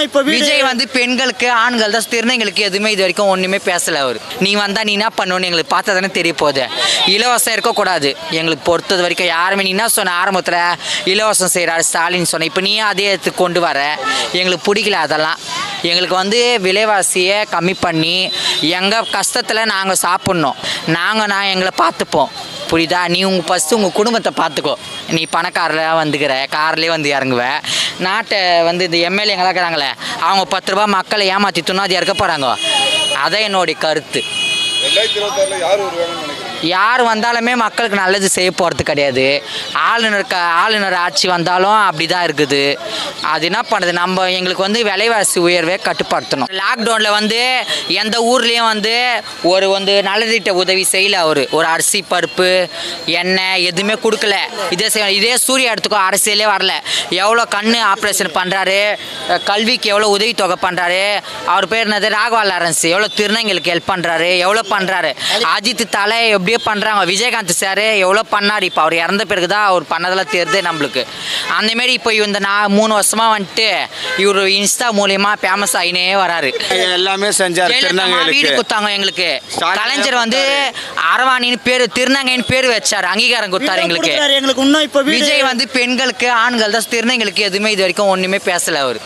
இப்போ விஜய் வந்து பெண்களுக்கு ஆண்கள் தான் திருநங்கைகளுக்கு எதுவுமே இது வரைக்கும் ஒன்றுமே பேசலை அவர். நீ வந்தால் நீ என்ன பண்ணணும்னு எங்களுக்கு பார்த்தா தானே தெரிய போகுது. இலவசம் இருக்கக்கூடாது எங்களுக்கு பொறுத்தது வரைக்கும். யாருமே நீ என்ன சொன்ன ஆரம்பத்தில் இலவசம் செய்கிறாரு ஸ்டாலின் சொன்ன, இப்போ நீ அதே எடுத்து கொண்டு வர எங்களுக்கு பிடிக்கல. அதெல்லாம் எங்களுக்கு வந்து விலைவாசியை கம்மி பண்ணி எங்கள் கஷ்டத்தில் நாங்கள் சாப்பிட்ணும். நான் எங்களை பார்த்துப்போம். புரியுதா? நீ ஃபஸ்ட்டு உங்கள் குடும்பத்தை பார்த்துக்கோ. நீ பணக்காரில் வந்துக்கிற கார்லேயே வந்து இறங்குவ. நாட்டை வந்து இந்த எம்எல்ஏங்களாம் இருக்கிறாங்களே அவங்க 10 ரூபா மக்களை ஏமாற்றி துண்ணாதி இறக்க போகிறாங்க. அதான் என்னுடைய கருத்து. யார் வந்தாலுமே மக்களுக்கு நல்லது செய்ய போகிறது கிடையாது. ஆளுநர் ஆட்சி வந்தாலும் அப்படி தான் இருக்குது. அது என்ன பண்ணுறது, நம்ம எங்களுக்கு வந்து விலைவாசி உயர்வே கட்டுப்படுத்தணும். லாக்டவுனில் வந்து எந்த ஊர்லேயும் வந்து வந்து நலத்திட்ட உதவி செய்யலை அவர். ஒரு அரிசி பருப்பு எண்ணெய் எதுவுமே கொடுக்கல. இதே சூர்யா எடுத்துக்கோ, அரசியலே வரல. எவ்வளோ கண் ஆப்ரேஷன் பண்ணுறாரு, கல்விக்கு எவ்வளோ உதவித்தொகை பண்ணுறாரு. அவர் பேர் என்னது, ராகவா லாரன்ஸ். எவ்வளோ திருநங்கைகளுக்கு ஹெல்ப் பண்ணுறாரு, எவ்வளோ பண்ணுறாரு. அஜித் தலை எப்படியோ பண்ணுறாங்க. விஜயகாந்த் சார் எவ்வளோ பண்ணார். இப்போ அவர் இறந்த பிறகு தான் அவர் பண்ணதெல்லாம் தெரியுது நம்மளுக்கு. அந்தமாரி இப்போ இந்த 3 வருஷமாக வந்துட்டு இவர் இன்ஸ்டா மூலியமா ஃபேமஸ் ஆகினே வராரு. எல்லாமே செஞ்சார். வீடு கொடுத்தாங்க எங்களுக்கு. கலைஞர் வந்து அரவாணின்னு பேர், திருநங்கைன்னு பேர் வச்சார், அங்கீகாரம் கொடுத்தாரு எங்களுக்கு. இன்னும் இப்போ விஜய் வந்து பெண்களுக்கு ஆண்கள் தான் திருநங்கைகளுக்கு எதுவுமே இது வரைக்கும் ஒன்றுமே பேசலை அவர்.